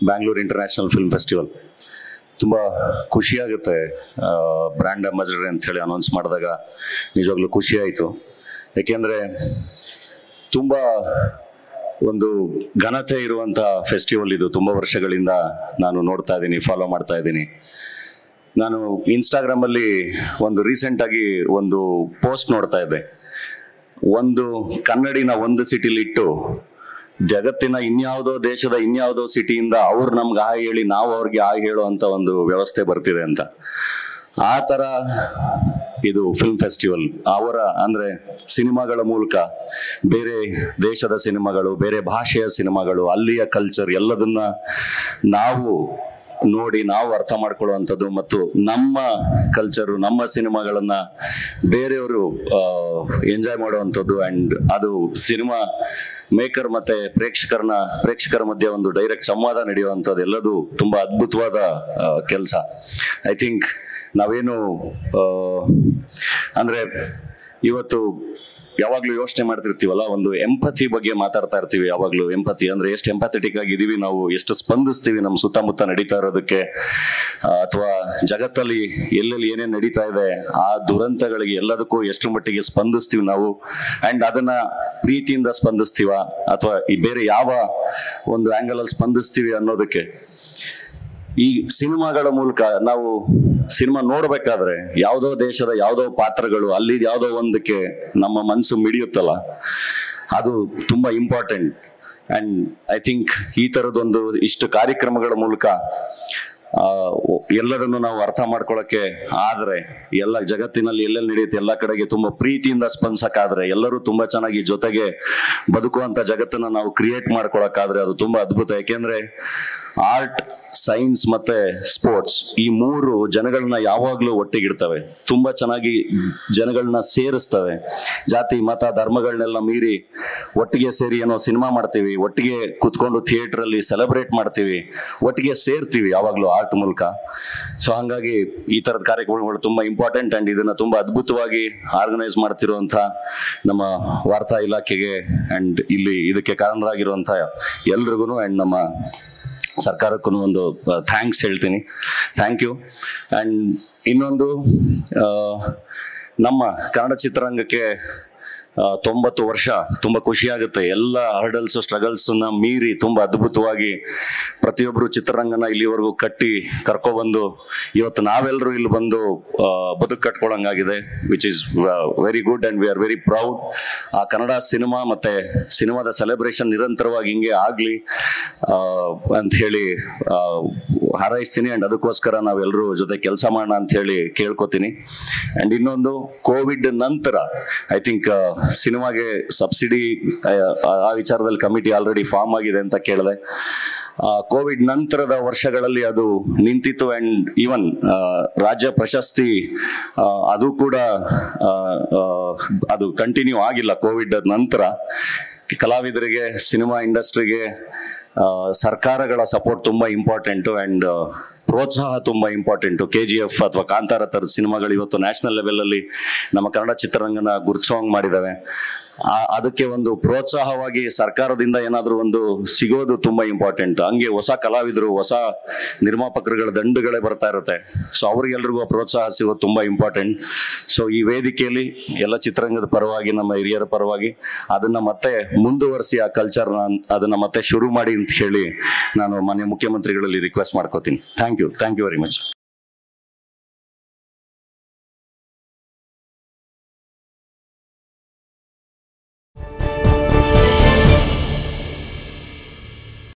Bangalore international film festival. ತುಂಬ ಖುಷಿಯಾಗುತ್ತೆ brand ambassador ಅಂಥೇಳಿ ಅನೌನ್ಸ್ ಮಾಡಿದಾಗ ನಿಜವಾಗ್ಲೂ ಖುಷಿ ಆಯಿತು. ಏಕೆಂದರೆ ತುಂಬ ಒಂದು ಘನತೆ ಇರುವಂಥ ಫೆಸ್ಟಿವಲ್ ಇದು. ತುಂಬ ವರ್ಷಗಳಿಂದ ನಾನು ನೋಡ್ತಾ ಇದ್ದೀನಿ, ಫಾಲೋ ಮಾಡ್ತಾ ಇದ್ದೀನಿ. ನಾನು ಇನ್ಸ್ಟಾಗ್ರಾಮಲ್ಲಿ ಒಂದು ರೀಸೆಂಟಾಗಿ ಒಂದು ಪೋಸ್ಟ್ ನೋಡ್ತಾ ಇದ್ದೆ. ಒಂದು ಕನ್ನಡಿನ ಒಂದು ಸಿಟಿಲಿಟ್ಟು ಜಗತ್ತಿನ ಇನ್ಯಾವುದೋ ದೇಶದ ಇನ್ಯಾವುದೋ ಸಿಟಿಯಿಂದ ಅವ್ರು ನಮ್ಗೆ ಹಾಯ್ ಹೇಳಿ ನಾವು ಅವ್ರಿಗೆ ಹಾಯ್ ಹೇಳೋ ಅಂತ ಒಂದು ವ್ಯವಸ್ಥೆ ಬರ್ತಿದೆ ಅಂತ. ಆ ಥರ ಇದು ಫಿಲ್ಮ್ ಫೆಸ್ಟಿವಲ್. ಅವರ ಅಂದರೆ ಸಿನಿಮಾಗಳ ಮೂಲಕ ಬೇರೆ ದೇಶದ ಸಿನಿಮಾಗಳು, ಬೇರೆ ಭಾಷೆಯ ಸಿನಿಮಾಗಳು, ಅಲ್ಲಿಯ ಕಲ್ಚರ್ ಎಲ್ಲದನ್ನ ನಾವು ನೋಡಿ ನಾವು ಅರ್ಥ ಮಾಡ್ಕೊಳ್ಳುವಂಥದ್ದು ಮತ್ತು ನಮ್ಮ ಕಲ್ಚರು, ನಮ್ಮ ಸಿನಿಮಾಗಳನ್ನ ಬೇರೆಯವರು ಎಂಜಾಯ್ ಮಾಡುವಂಥದ್ದು. ಆ್ಯಂಡ್ ಅದು ಸಿನಿಮಾ ಮೇಕರ್ ಮತ್ತೆ ಪ್ರೇಕ್ಷಕರ ಮಧ್ಯೆ ಒಂದು ಡೈರೆಕ್ಟ್ ಸಂವಾದ ನಡೆಯುವಂಥದ್ದು ಎಲ್ಲದು ತುಂಬ ಅದ್ಭುತವಾದ ಕೆಲಸ. ಐ ಥಿಂಕ್ ನಾವೇನು ಅಂದರೆ ಇವತ್ತು ಯಾವಾಗಲೂ ಯೋಚನೆ ಮಾಡ್ತಿರ್ತೀವಲ್ಲ, ಒಂದು ಎಂಪಥಿ ಬಗ್ಗೆ ಮಾತಾಡ್ತಾ ಇರ್ತೀವಿ ಯಾವಾಗಲೂ. ಎಂಪಥಿ ಅಂದರೆ ಎಷ್ಟು ಎಂಪಥೆಟಿಕ್ ಆಗಿದ್ದೀವಿ ನಾವು, ಎಷ್ಟು ಸ್ಪಂದಿಸ್ತೀವಿ ನಮ್ಮ ಸುತ್ತಮುತ್ತ ನಡೀತಾ ಇರೋದಕ್ಕೆ, ಅಥವಾ ಜಗತ್ತಲ್ಲಿ ಎಲ್ಲೆಲ್ಲಿ ಏನೇನು ನಡೀತಾ ಇದೆ ಆ ದುರಂತಗಳಿಗೆ ಎಲ್ಲದಕ್ಕೂ ಎಷ್ಟು ಮಟ್ಟಿಗೆ ಸ್ಪಂದಿಸ್ತೀವಿ ನಾವು. ಆ್ಯಂಡ್ ಅದನ್ನ ಪ್ರೀತಿಯಿಂದ ಸ್ಪಂದಿಸ್ತೀವ ಅಥವಾ ಈ ಬೇರೆ ಯಾವ ಒಂದು ಆ್ಯಂಗಲಲ್ಲಿ ಸ್ಪಂದಿಸ್ತೀವಿ ಅನ್ನೋದಕ್ಕೆ ಈ ಸಿನಿಮಾಗಳ ಮೂಲಕ ನಾವು ಸಿನಿಮಾ ನೋಡ್ಬೇಕಾದ್ರೆ ಯಾವುದೋ ದೇಶದ ಯಾವುದೋ ಪಾತ್ರಗಳು ಅಲ್ಲಿ ಯಾವುದೋ ಒಂದಕ್ಕೆ ನಮ್ಮ ಮನಸ್ಸು ಮಿಡಿಯುತ್ತಲ್ಲ, ಅದು ತುಂಬ ಇಂಪಾರ್ಟೆಂಟ್. ಆ್ಯಂಡ್ ಐ ಥಿಂಕ್ ಈ ಥರದೊಂದು ಇಷ್ಟು ಕಾರ್ಯಕ್ರಮಗಳ ಮೂಲಕ ಎಲ್ಲದನ್ನು ನಾವು ಅರ್ಥ ಮಾಡ್ಕೊಳ್ಳೋಕ್ಕೆ ಆದರೆ, ಎಲ್ಲ ಜಗತ್ತಿನಲ್ಲಿ ಎಲ್ಲೆಲ್ಲಿ ನಡೆಯುತ್ತೆ ಎಲ್ಲ ಕಡೆಗೆ ತುಂಬ ಪ್ರೀತಿಯಿಂದ ಸ್ಪಂದಿಸೋಕ್ಕಾದ್ರೆ, ಎಲ್ಲರೂ ತುಂಬ ಚೆನ್ನಾಗಿ ಜೊತೆಗೆ ಬದುಕುವಂಥ ಜಗತ್ತನ್ನು ನಾವು ಕ್ರಿಯೇಟ್ ಮಾಡ್ಕೊಳಕ್ಕಾದ್ರೆ ಅದು ತುಂಬ ಅದ್ಭುತ. ಯಾಕೆಂದರೆ ಆರ್ಟ್, ಸೈನ್ಸ್ ಮತ್ತೆ ಸ್ಪೋರ್ಟ್ಸ್ ಈ ಮೂರು ಜನಗಳನ್ನ ಯಾವಾಗಲೂ ಒಟ್ಟಿಗಿಡ್ತವೆ, ತುಂಬ ಚೆನ್ನಾಗಿ ಜನಗಳನ್ನ ಸೇರಿಸ್ತವೆ. ಜಾತಿ ಮತ ಧರ್ಮಗಳನ್ನೆಲ್ಲ ಮೀರಿ ಒಟ್ಟಿಗೆ ಸೇರಿ ಏನೋ ಸಿನಿಮಾ ಮಾಡ್ತೀವಿ, ಒಟ್ಟಿಗೆ ಕುತ್ಕೊಂಡು ಥಿಯೇಟ್ರಲ್ಲಿ ಸೆಲೆಬ್ರೇಟ್ ಮಾಡ್ತೀವಿ, ಒಟ್ಟಿಗೆ ಸೇರ್ತೀವಿ ಯಾವಾಗಲೂ ಆರ್ಟ್ ಮೂಲಕ. ಸೊ ಹಾಗಾಗಿ ಈ ಥರದ ಕಾರ್ಯಕ್ರಮಗಳು ತುಂಬ ಇಂಪಾರ್ಟೆಂಟ್. ಆ್ಯಂಡ್ ಇದನ್ನು ತುಂಬ ಅದ್ಭುತವಾಗಿ ಆರ್ಗನೈಸ್ ಮಾಡ್ತಿರುವಂಥ ನಮ್ಮ ವಾರ್ತಾ ಇಲಾಖೆಗೆ ಆ್ಯಂಡ್ ಇಲ್ಲಿ ಇದಕ್ಕೆ ಕಾರಣರಾಗಿರುವಂಥ ಎಲ್ರಿಗೂ ಆ್ಯಂಡ್ ನಮ್ಮ ಸರ್ಕಾರಕ್ಕೂ ಒಂದು ಥ್ಯಾಂಕ್ಸ್ ಹೇಳ್ತೀನಿ. Thank you. ಆ್ಯಂಡ್ ಇನ್ನೊಂದು, ನಮ್ಮ ಕನ್ನಡ ಚಿತ್ರರಂಗಕ್ಕೆ 90 ವರ್ಷ ತುಂಬ ಖುಷಿಯಾಗುತ್ತೆ. ಎಲ್ಲ ಹರ್ಡಲ್ಸ್ ಸ್ಟ್ರಗಲ್ಸನ್ನ ಮೀರಿ ತುಂಬ ಅದ್ಭುತವಾಗಿ ಪ್ರತಿಯೊಬ್ಬರು ಚಿತ್ರರಂಗನ ಇಲ್ಲಿವರೆಗೂ ಕಟ್ಟಿ ಕರ್ಕೊಬಂದು ಇವತ್ತು ನಾವೆಲ್ಲರೂ ಇಲ್ಲಿ ಬಂದು ಬದುಕು ಕಟ್ಕೊಳ್ಳಂಗಾಗಿದೆ, which is very good and we are very proud. ಆ ಕನ್ನಡ ಸಿನಿಮಾ ಮತ್ತು ಸಿನಿಮಾದ ಸೆಲೆಬ್ರೇಷನ್ ನಿರಂತರವಾಗಿ ಹಿಂಗೆ ಆಗಲಿ ಅಂತ ಹೇಳಿ ಹಾರೈಸ್ತೀನಿ. ಆ್ಯಂಡ್ ಅದಕ್ಕೋಸ್ಕರ ನಾವೆಲ್ಲರೂ ಜೊತೆ ಕೆಲಸ ಮಾಡೋಣ ಅಂತ ಹೇಳಿ ಕೇಳ್ಕೊತೀನಿ. ಆ್ಯಂಡ್ ಇನ್ನೊಂದು, ಕೋವಿಡ್ ನಂತರ ಐ ಥಿಂಕ್ ಸಿನಿಮಾಗೆ ಸಬ್ಸಿಡಿ ಆ ವಿಚಾರದಲ್ಲಿ ಕಮಿಟಿ ಆಲ್ರೆಡಿ ಫಾರ್ಮ್ ಆಗಿದೆ ಅಂತ ಕೇಳಿದೆ. ಕೋವಿಡ್ ನಂತರದ ವರ್ಷಗಳಲ್ಲಿ ಅದು ನಿಂತಿತ್ತು. ಆ್ಯಂಡ್ ಈವನ್ ರಾಜ್ಯ ಪ್ರಶಸ್ತಿ ಅದು ಕೂಡ ಅದು ಕಂಟಿನ್ಯೂ ಆಗಿಲ್ಲ. ಕೋವಿಡ್ ನಂತರ ಕಲಾವಿದರಿಗೆ, ಸಿನಿಮಾ ಇಂಡಸ್ಟ್ರಿಗೆ ಸರ್ಕಾರಗಳ ಸಪೋರ್ಟ್ ತುಂಬ ಇಂಪಾರ್ಟೆಂಟು ಆ್ಯಂಡ್ ಪ್ರೋತ್ಸಾಹ ತುಂಬ ಇಂಪಾರ್ಟೆಂಟು. KGF ಅಥವಾ ಕಾಂತಾರ ಥರದ ಸಿನಿಮಾಗಳು ಇವತ್ತು ನ್ಯಾಷನಲ್ ಲೆವೆಲಲ್ಲಿ ನಮ್ಮ ಕನ್ನಡ ಚಿತ್ರರಂಗನ ಗುರುತಿಸೋಂಗ್ ಮಾಡಿದ್ದಾವೆ. ಅದಕ್ಕೆ ಒಂದು ಪ್ರೋತ್ಸಾಹವಾಗಿ ಸರ್ಕಾರದಿಂದ ಏನಾದರೂ ಒಂದು ಸಿಗೋದು ತುಂಬ ಇಂಪಾರ್ಟೆಂಟ್. ಹಂಗೆ ಹೊಸ ಕಲಾವಿದರು, ಹೊಸ ನಿರ್ಮಾಪಕರುಗಳ ದಂಡುಗಳೇ ಬರ್ತಾ ಇರುತ್ತೆ. ಸೊ ಅವ್ರಿಗೆಲ್ರಿಗೂ ಪ್ರೋತ್ಸಾಹ ಸಿಗೋದು ತುಂಬ ಇಂಪಾರ್ಟೆಂಟ್. ಸೊ ಈ ವೇದಿಕೆಯಲ್ಲಿ ಎಲ್ಲ ಚಿತ್ರರಂಗದ ಪರವಾಗಿ, ನಮ್ಮ ಹಿರಿಯರ ಪರವಾಗಿ ಅದನ್ನು ಮತ್ತೆ ಮುಂದುವರಿಸಿ ಆ ಕಲ್ಚರ್ನ ಅದನ್ನು ಮತ್ತೆ ಶುರು ಮಾಡಿ ಅಂತ ಹೇಳಿ ನಾನು ಮಾನ್ಯ ಮುಖ್ಯಮಂತ್ರಿಗಳಲ್ಲಿ ರಿಕ್ವೆಸ್ಟ್ ಮಾಡ್ಕೋತೀನಿ. Thank you very much.